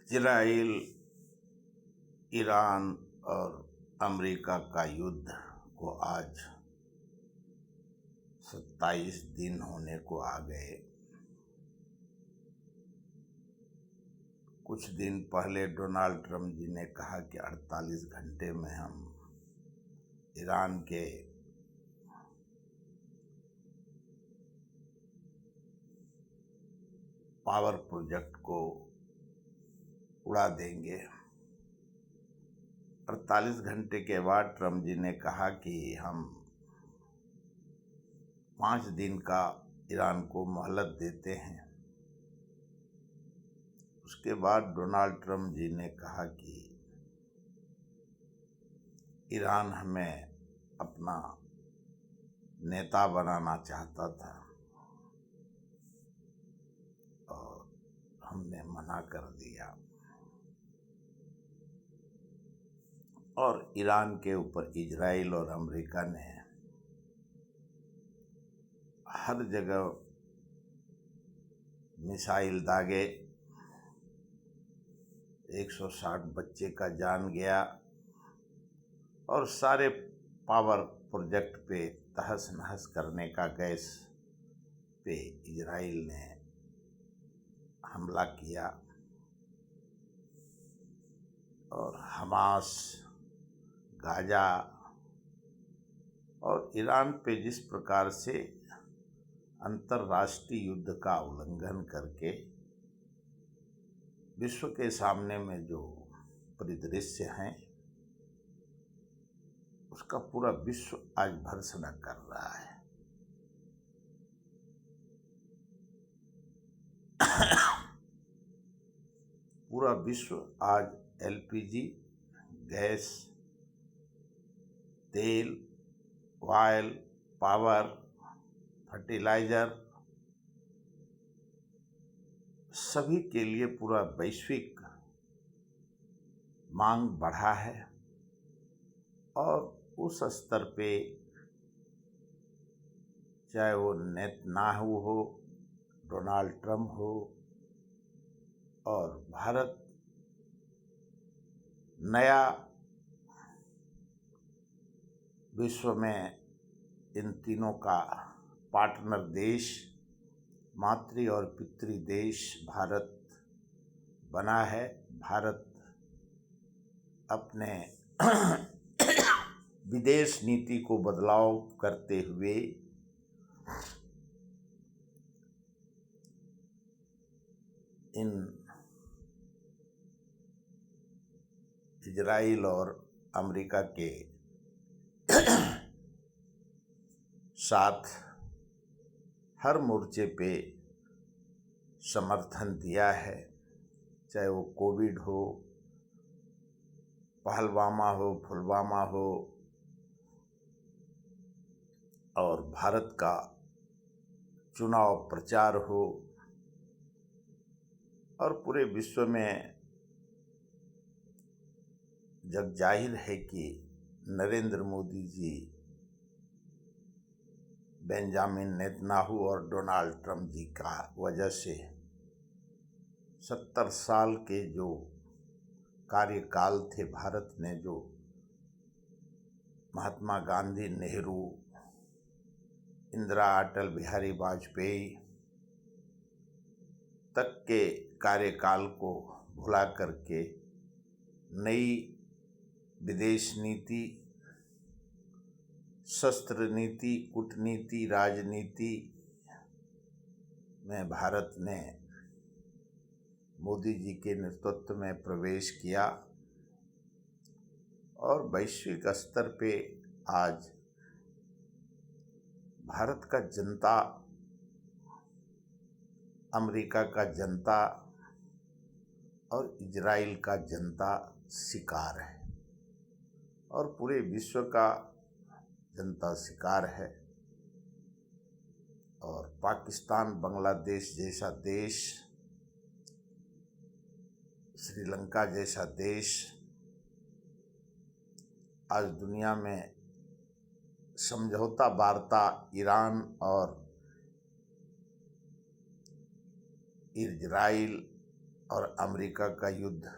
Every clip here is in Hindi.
इजराइल, ईरान और अमेरिका का युद्ध को आज 27 दिन होने को आ गए। कुछ दिन पहले डोनाल्ड ट्रंप जी ने कहा कि 48 घंटे में हम ईरान के पावर प्रोजेक्ट को उड़ा देंगे। 48 घंटे के बाद ट्रंप जी ने कहा कि हम 5 दिन का ईरान को मोहलत देते हैं। उसके बाद डोनाल्ड ट्रंप जी ने कहा कि ईरान हमें अपना नेता बनाना चाहता था और हमने मना कर दिया। और ईरान के ऊपर इजराइल और अमेरिका ने हर जगह मिसाइल दागे। 160 बच्चे का जान गया और सारे पावर प्रोजेक्ट पे तहस नहस करने का गैस पे इजराइल ने हमला किया। और हमास, गाजा और ईरान पे जिस प्रकार से अंतर्राष्ट्रीय युद्ध का उल्लंघन करके विश्व के सामने में जो परिदृश्य हैं, उसका पूरा विश्व आज भर्त्सना कर रहा है। पूरा विश्व आज एलपीजी, गैस, तेल, ऑयल, पावर, फर्टिलाइजर सभी के लिए पूरा वैश्विक मांग बढ़ा है। और उस स्तर पे चाहे वो नेतन्याहू हो, डोनाल्ड ट्रंप हो और भारत नया विश्व में इन तीनों का पार्टनर देश, मातृ और पितृ देश भारत बना है। भारत अपने विदेश नीति को बदलाव करते हुए इन इजराइल और अमेरिका के साथ हर मोर्चे पे समर्थन दिया है। चाहे वो कोविड हो, पहलवामा हो, पुलवामा हो और भारत का चुनाव प्रचार हो और पूरे विश्व में जग जाहिर है कि नरेंद्र मोदी जी बेंजामिन नेतन्याहू और डोनाल्ड ट्रंप जी का वजह से 70 साल के जो कार्यकाल थे, भारत ने जो महात्मा गांधी, नेहरू, इंदिरा, अटल बिहारी वाजपेयी तक के कार्यकाल को भुला करके नई विदेश नीति, शस्त्र नीति, कूटनीति, राजनीति में भारत ने मोदी जी के नेतृत्व में प्रवेश किया। और वैश्विक स्तर पे आज भारत का जनता, अमेरिका का जनता और इजराइल का जनता शिकार है और पूरे विश्व का जनता शिकार है। और पाकिस्तान, बांग्लादेश जैसा देश, श्रीलंका जैसा देश आज दुनिया में समझौता वार्ता ईरान और इजराइल और अमेरिका का युद्ध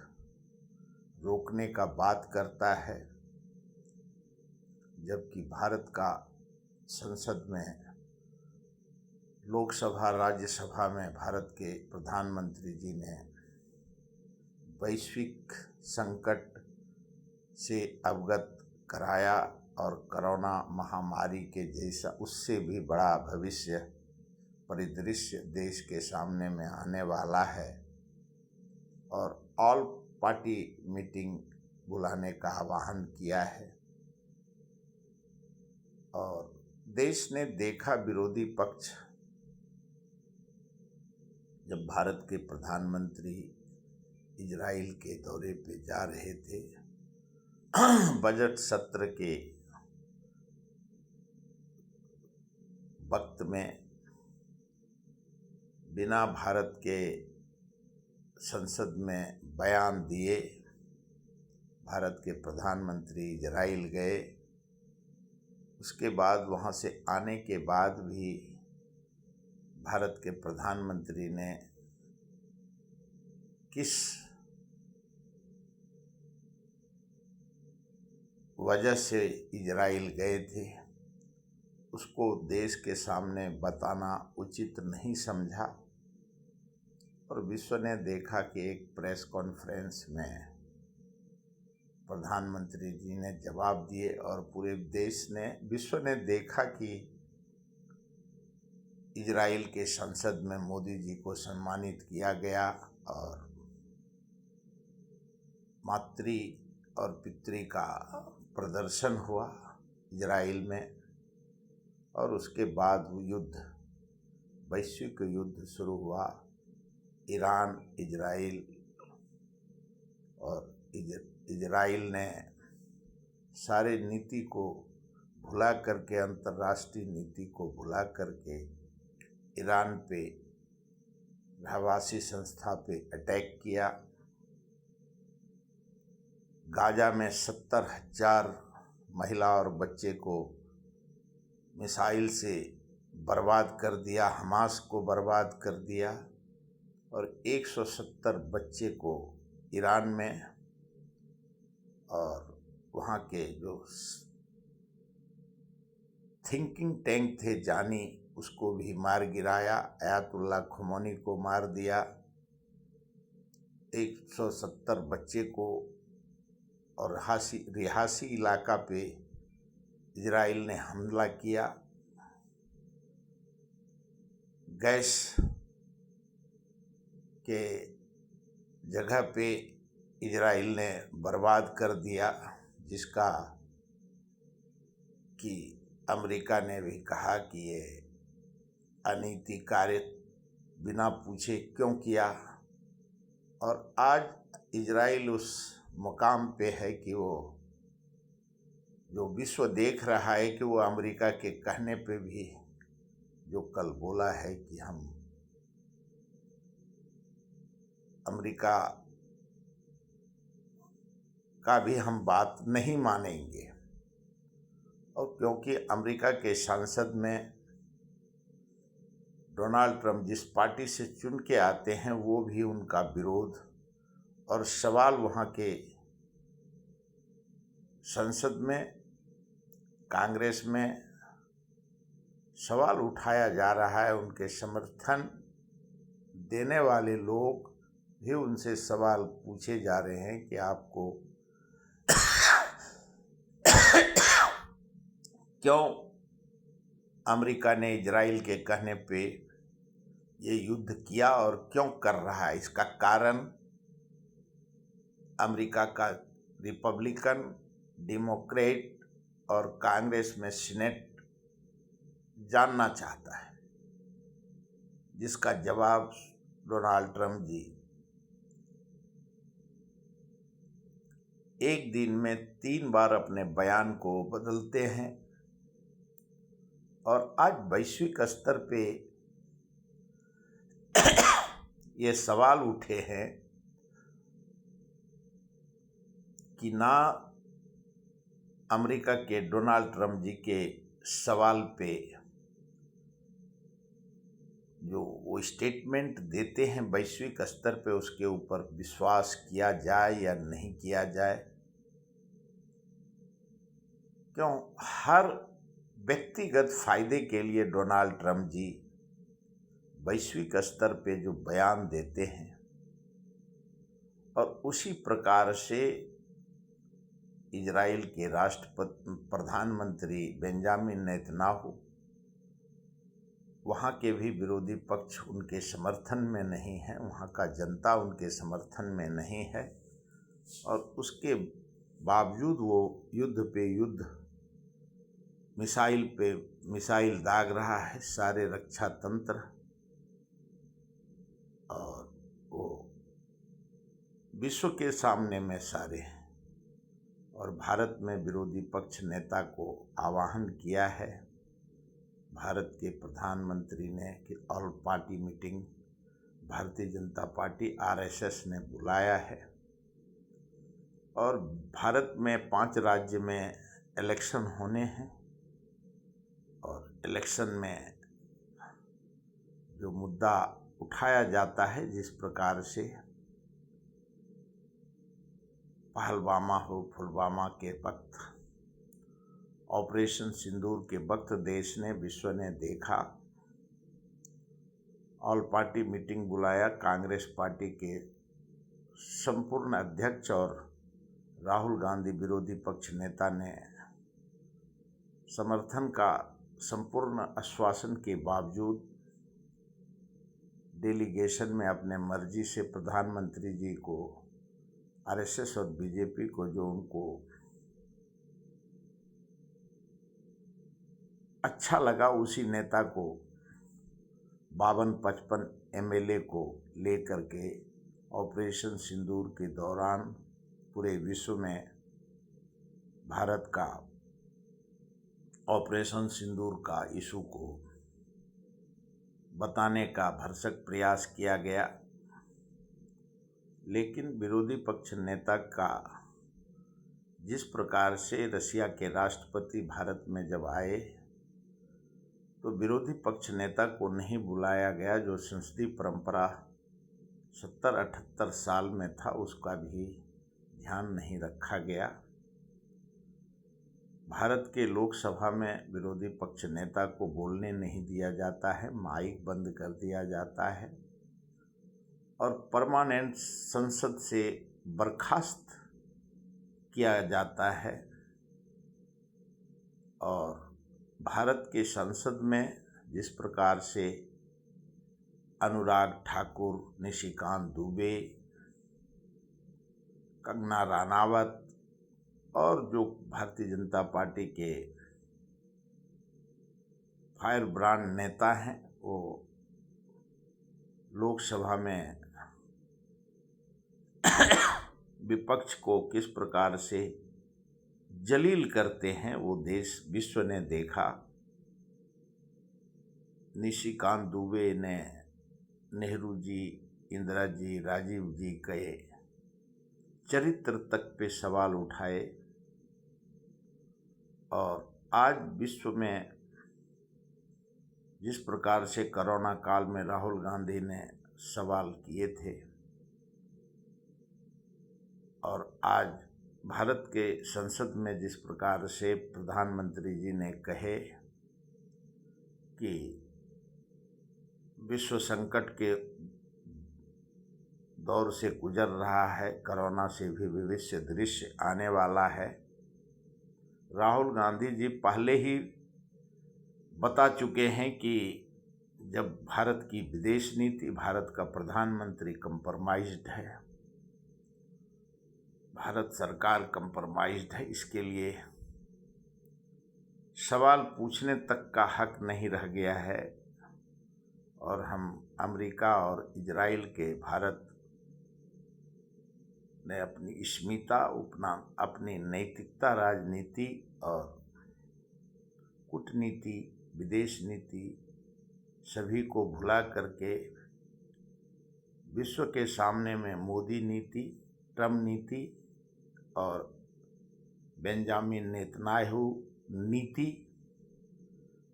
रोकने का बात करता है, जबकि भारत का संसद में, लोकसभा राज्यसभा में भारत के प्रधानमंत्री जी ने वैश्विक संकट से अवगत कराया और कोरोना महामारी के जैसा उससे भी बड़ा भविष्य परिदृश्य देश के सामने में आने वाला है और ऑल पार्टी मीटिंग बुलाने का आह्वान किया है। और देश ने देखा विरोधी पक्ष जब भारत के प्रधानमंत्री इजराइल के दौरे पे जा रहे थे, बजट सत्र के वक्त में बिना भारत के संसद में बयान दिए भारत के प्रधानमंत्री इजराइल गए। उसके बाद वहाँ से आने के बाद भी भारत के प्रधानमंत्री ने किस वजह से इजराइल गए थे उसको देश के सामने बताना उचित नहीं समझा और विश्व ने देखा कि एक प्रेस कॉन्फ्रेंस में प्रधानमंत्री जी ने जवाब दिए और पूरे विश्व ने देखा कि इजराइल के संसद में मोदी जी को सम्मानित किया गया और मातृ और पितृ का प्रदर्शन हुआ इजराइल में। और उसके बाद युद्ध, वैश्विक युद्ध शुरू हुआ। ईरान, इजराइल, और इजराइल ने सारे नीति को भुला करके, अंतर्राष्ट्रीय नीति को भुला करके ईरान पे, रहवासी संस्था पे अटैक किया। गाजा में 70,000 महिला और बच्चे को मिसाइल से बर्बाद कर दिया, हमास को बर्बाद कर दिया और 170 बच्चे को ईरान में और वहाँ के जो थिंकिंग टैंक थे जानी, उसको भी मार गिराया। अयातुल्ला खुमैनी को मार दिया। 170 बच्चे को और रिहासी इलाका पे इजराइल ने हमला किया। गैस के जगह पे इजराइल ने बर्बाद कर दिया, जिसका कि अमेरिका ने भी कहा कि ये अनीति कार्य बिना पूछे क्यों किया। और आज इजराइल उस मुकाम पे है कि वो जो विश्व देख रहा है कि वो अमेरिका के कहने पे भी जो कल बोला है कि हम अमेरिका का भी हम बात नहीं मानेंगे। और क्योंकि अमेरिका के संसद में डोनाल्ड ट्रंप जिस पार्टी से चुन के आते हैं वो भी उनका विरोध और सवाल वहाँ के संसद में, कांग्रेस में सवाल उठाया जा रहा है। उनके समर्थन देने वाले लोग भी उनसे सवाल पूछे जा रहे हैं कि आपको क्यों अमेरिका ने इजराइल के कहने पे ये युद्ध किया और क्यों कर रहा है। इसका कारण अमेरिका का रिपब्लिकन, डेमोक्रेट और कांग्रेस में सीनेट जानना चाहता है, जिसका जवाब डोनाल्ड ट्रंप जी एक दिन में 3 बार अपने बयान को बदलते हैं। और आज वैश्विक स्तर पे ये सवाल उठे हैं कि ना अमेरिका के डोनाल्ड ट्रंप जी के सवाल पे जो वो स्टेटमेंट देते हैं वैश्विक स्तर पे, उसके ऊपर विश्वास किया जाए या नहीं किया जाए। क्यों, हर व्यक्तिगत फायदे के लिए डोनाल्ड ट्रंप जी वैश्विक स्तर पे जो बयान देते हैं, और उसी प्रकार से इजराइल के प्रधानमंत्री बेंजामिन नेतन्याहू, वहाँ के भी विरोधी पक्ष उनके समर्थन में नहीं है, वहाँ का जनता उनके समर्थन में नहीं है, और उसके बावजूद वो युद्ध पे युद्ध, मिसाइल पे मिसाइल दाग रहा है सारे रक्षा तंत्र, और वो विश्व के सामने में सारे हैं। और भारत में विरोधी पक्ष नेता को आह्वान किया है भारत के प्रधानमंत्री ने कि all party meeting Bharatiya Janata party RSS ने बुलाया है, और भारत में 5 राज्य में इलेक्शन होने हैं, और इलेक्शन में जो मुद्दा उठाया जाता है, जिस प्रकार से पहलगाम हो, पुलवामा के वक्त, ऑपरेशन सिंदूर के वक्त देश ने, विश्व ने देखा, ऑल पार्टी मीटिंग बुलाया, कांग्रेस पार्टी के संपूर्ण अध्यक्ष और राहुल गांधी विरोधी पक्ष नेता ने समर्थन का संपूर्ण आश्वासन के बावजूद डेलीगेशन में अपने मर्जी से प्रधानमंत्री जी को, आरएसएस और बीजेपी को जो उनको अच्छा लगा, उसी नेता को 52-55 एमएलए को लेकर के ऑपरेशन सिंदूर के दौरान पूरे विश्व में भारत का ऑपरेशन सिंदूर का इशू को बताने का भरसक प्रयास किया गया। लेकिन विरोधी पक्ष नेता का जिस प्रकार से रशिया के राष्ट्रपति भारत में जब आए, तो विरोधी पक्ष नेता को नहीं बुलाया गया, जो संसदीय परंपरा 70-78 साल में था, उसका भी ध्यान नहीं रखा गया। भारत के लोकसभा में विरोधी पक्ष नेता को बोलने नहीं दिया जाता है, माइक बंद कर दिया जाता है, और परमानेंट संसद से बर्खास्त किया जाता है। और भारत के संसद में जिस प्रकार से अनुराग ठाकुर, निशिकांत दुबे, कंगना रनावत और जो भारतीय जनता पार्टी के फायर ब्रांड नेता हैं, वो लोकसभा में विपक्ष को किस प्रकार से जलील करते हैं, वो देश विश्व ने देखा। निशिकांत दुबे ने नेहरू जी, इंदिरा जी, राजीव जी के चरित्र तक पे सवाल उठाए, और आज विश्व में जिस प्रकार से कोरोना काल में राहुल गांधी ने सवाल किए थे, और आज भारत के संसद में जिस प्रकार से प्रधानमंत्री जी ने कहे कि विश्व संकट के दौर से गुजर रहा है, कोरोना से भी भविष्य दृश्य आने वाला है। राहुल गांधी जी पहले ही बता चुके हैं कि जब भारत की विदेश नीति, भारत का प्रधानमंत्री कंप्रोमाइज्ड है, भारत सरकार कंप्रोमाइज्ड है, इसके लिए सवाल पूछने तक का हक नहीं रह गया है। और हम अमेरिका और इजराइल के भारत ने अपनी अस्मिता, अपनी नैतिकता, राजनीति और कूटनीति, विदेश नीति सभी को भुला करके विश्व के सामने में मोदी नीति, ट्रम्प नीति और बेंजामिन नेतन्याहू नीति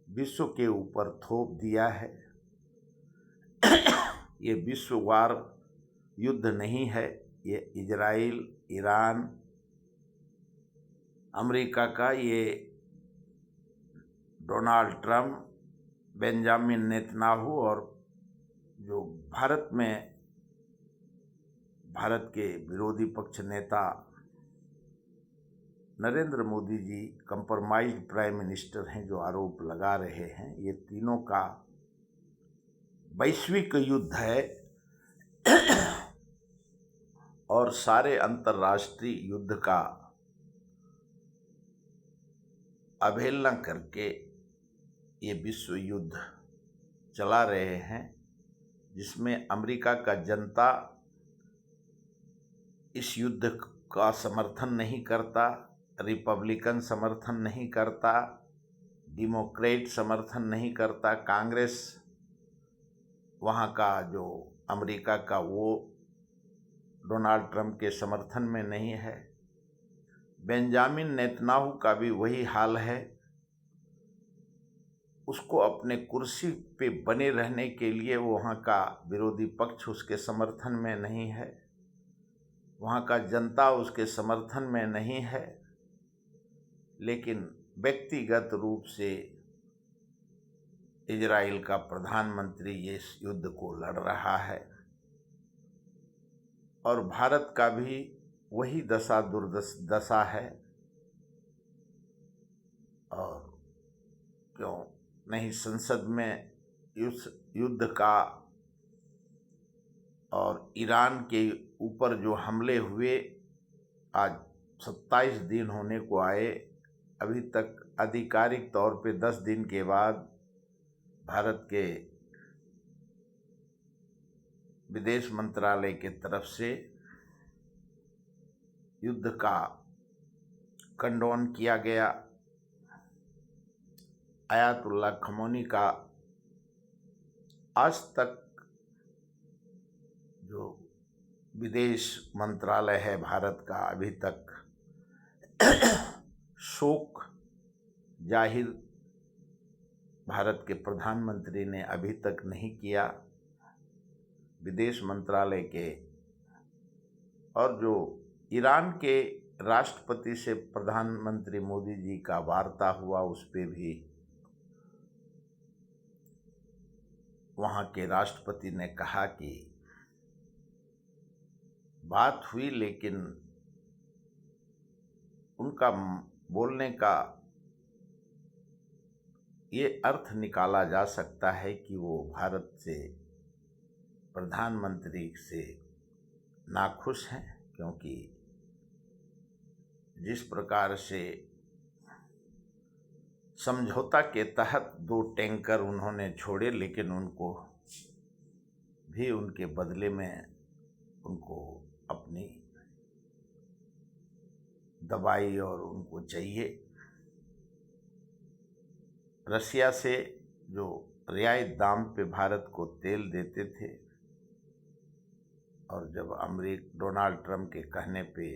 विश्व के ऊपर थोप दिया है। ये विश्ववार युद्ध नहीं है, ये इजराइल, ईरान, अमेरिका का, ये डोनाल्ड ट्रंप, बेंजामिन नेतन्याहू और जो भारत में भारत के विरोधी पक्ष नेता Narendra Modi ji compromised prime minister हैं, जो आरोप लगा रहे हैं, ये तीनों का वैश्विक युद्ध है और सारे अंतर्राष्ट्रीय युद्ध का अवहेलना करके ये विश्व युद्ध चला रहे हैं, जिसमें अमेरिका का जनता इस युद्ध का समर्थन नहीं करता, रिपब्लिकन समर्थन नहीं करता, डेमोक्रेट समर्थन नहीं करता, कांग्रेस वहाँ का जो अमेरिका का वो डोनाल्ड ट्रंप के समर्थन में नहीं है। बेंजामिन नेतन्याहू का भी वही हाल है, उसको अपने कुर्सी पे बने रहने के लिए वहाँ का विरोधी पक्ष उसके समर्थन में नहीं है, वहाँ का जनता उसके समर्थन में नहीं है, लेकिन व्यक्तिगत रूप से इजराइल का प्रधानमंत्री इस युद्ध को लड़ रहा है और भारत का भी वही दुर्दशा है। और क्यों नहीं संसद में युद्ध का और ईरान के ऊपर जो हमले हुए, आज 27 दिन होने को आए, अभी तक आधिकारिक तौर पे 10 दिन के बाद भारत के विदेश मंत्रालय के तरफ से युद्ध का कंडोन किया गया। आयतुल्ला खमोनी का आज तक जो विदेश मंत्रालय है भारत का, अभी तक शोक जाहिर भारत के प्रधानमंत्री ने अभी तक नहीं किया। विदेश मंत्रालय के और जो ईरान के राष्ट्रपति से प्रधानमंत्री मोदी जी का वार्ता हुआ, उस पे भी वहाँ के राष्ट्रपति ने कहा कि बात हुई, लेकिन उनका बोलने का ये अर्थ निकाला जा सकता है कि वो भारत से प्रधानमंत्री से नाखुश हैं, क्योंकि जिस प्रकार से समझौता के तहत 2 टैंकर उन्होंने छोड़े, लेकिन उनको भी उनके बदले में उनको अपनी दवाई और उनको चाहिए। रसिया से जो रियायत दाम पे भारत को तेल देते थे, और जब डोनाल्ड ट्रंप के कहने पे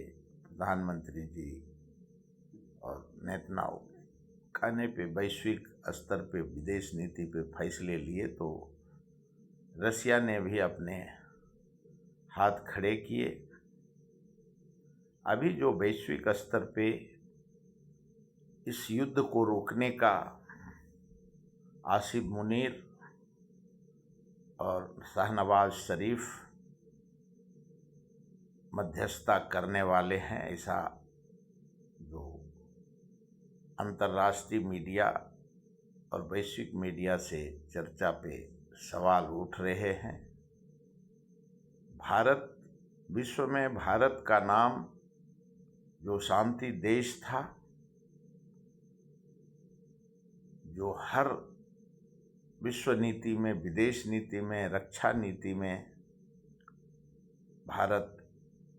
प्रधानमंत्री जी और नेतन्याहू कहने पे वैश्विक स्तर पे विदेश नीति पे फैसले लिए, तो रसिया ने भी अपने हाथ खड़े किए। अभी जो वैश्विक स्तर पे इस युद्ध को रोकने का आसिफ मुनीर और शाहनवाज शरीफ मध्यस्थता करने वाले हैं, ऐसा जो अंतर्राष्ट्रीय मीडिया और वैश्विक मीडिया से चर्चा पे सवाल उठ रहे हैं। भारत, विश्व में भारत का नाम जो शांति देश था, जो हर विश्व नीति में, विदेश नीति में, रक्षा नीति में भारत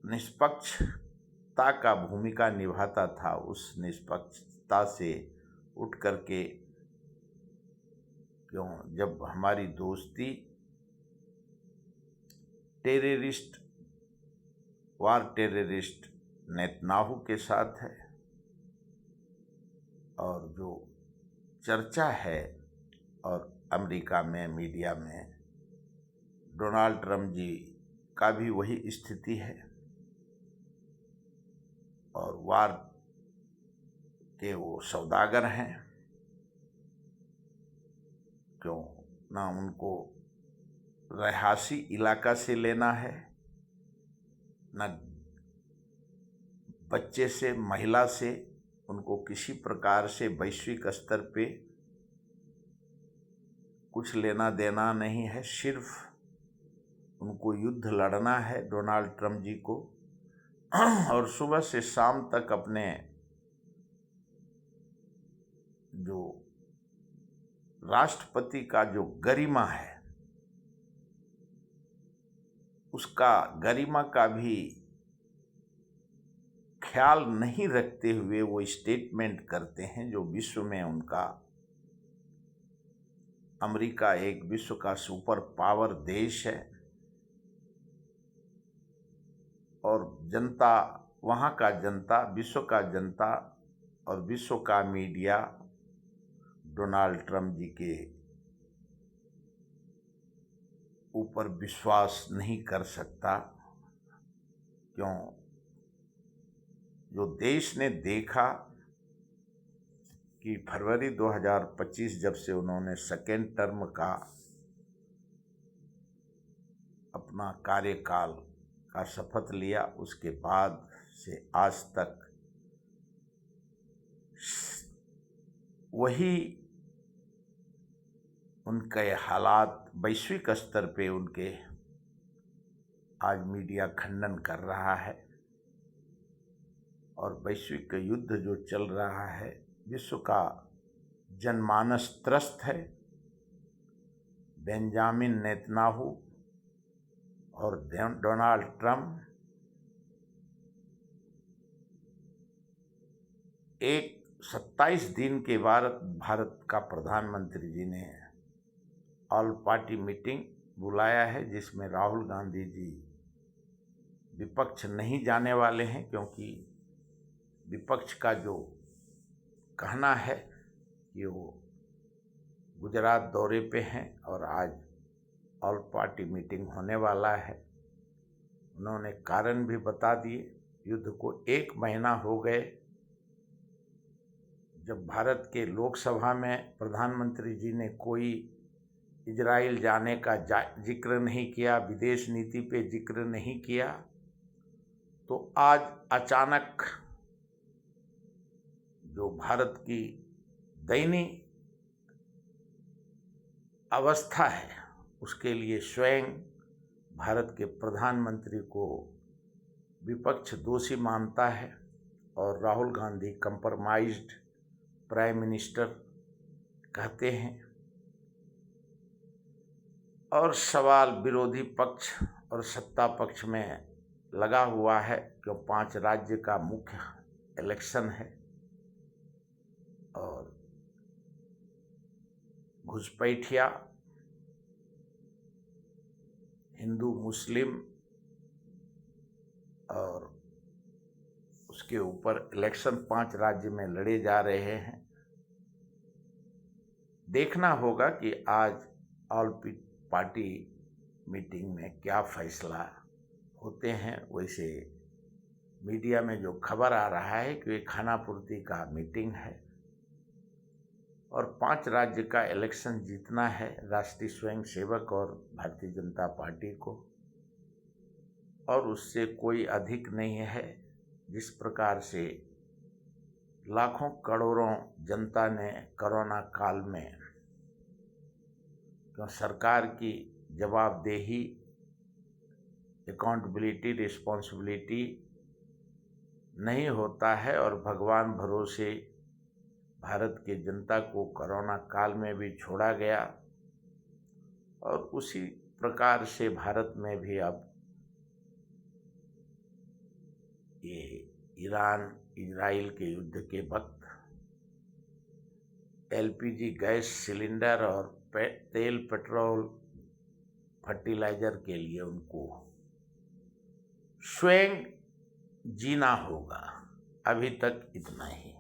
निष्पक्षता का भूमिका निभाता था, उस निष्पक्षता से उठ करके क्यों जब हमारी दोस्ती वार टेररिस्ट नेतन्याहू के साथ है, और जो चर्चा है और अमेरिका में मीडिया में डोनाल्ड ट्रंप जी का भी वही स्थिति है और वार के वो सौदागर हैं। क्यों ना उनको रिहायशी इलाका से लेना है, न बच्चे से, महिला से, उनको किसी प्रकार से वैश्विक स्तर पे कुछ लेना देना नहीं है। सिर्फ उनको युद्ध लड़ना है डोनाल्ड ट्रंप जी को, और सुबह से शाम तक अपने जो राष्ट्रपति का जो गरिमा है, उसका गरिमा का भी ख्याल नहीं रखते हुए वो स्टेटमेंट करते हैं जो विश्व में उनका, अमेरिका एक विश्व का सुपर पावर देश है और जनता, वहाँ का जनता, विश्व का जनता और विश्व का मीडिया डोनाल्ड ट्रंप जी के ऊपर विश्वास नहीं कर सकता। क्यों? जो देश ने देखा कि फरवरी 2025 जब से उन्होंने सेकेंड टर्म का अपना कार्यकाल का शपथ लिया, उसके बाद से आज तक वही उनके हालात वैश्विक स्तर पे उनके आज मीडिया खंडन कर रहा है और वैश्विक युद्ध जो चल रहा है, विश्व का जनमानस त्रस्त है। बेंजामिन नेतन्याहू और डोनाल्ड ट्रंप एक 27 दिन के बाद भारत का प्रधानमंत्री जी ने ऑल पार्टी मीटिंग बुलाया है, जिसमें राहुल गांधी जी विपक्ष नहीं जाने वाले हैं, क्योंकि विपक्ष का जो कहना है कि वो गुजरात दौरे पे हैं और आज ऑल पार्टी मीटिंग होने वाला है। उन्होंने कारण भी बता दिए। युद्ध को 1 महीना हो गए जब भारत के लोकसभा में प्रधानमंत्री जी ने कोई इजराइल जाने का जिक्र नहीं किया, विदेश नीति पे जिक्र नहीं किया, तो आज अचानक जो भारत की दयनीय अवस्था है उसके लिए स्वयं भारत के प्रधानमंत्री को विपक्ष दोषी मानता है और Rahul Gandhi compromised prime minister कहते हैं। और सवाल विरोधी पक्ष और सत्ता पक्ष में लगा हुआ है, क्यों 5 राज्य का मुख्य इलेक्शन है और घुसपैठिया हिंदू मुस्लिम और उसके ऊपर इलेक्शन 5 राज्य में लड़े जा रहे हैं। देखना होगा कि आज ऑल पार्टी मीटिंग में क्या फैसला होते हैं। वैसे मीडिया में जो खबर आ रहा है कि ये खानापूर्ति का मीटिंग है और 5 राज्य का इलेक्शन जीतना है राष्ट्रीय स्वयंसेवक और भारतीय जनता पार्टी को, और उससे कोई अधिक नहीं है। जिस प्रकार से लाखों करोड़ों जनता ने कोरोना काल में तो सरकार की जवाबदेही, अकाउंटेबिलिटी, रिस्पॉन्सिबिलिटी नहीं होता है और भगवान भरोसे भारत के जनता को कोरोना काल में भी छोड़ा गया, और उसी प्रकार से भारत में भी अब ये ईरान इजराइल के युद्ध के वक्त एलपीजी गैस सिलेंडर और तेल, पेट्रोल, फर्टिलाइजर के लिए उनको स्वयं जीना होगा। अभी तक इतना ही।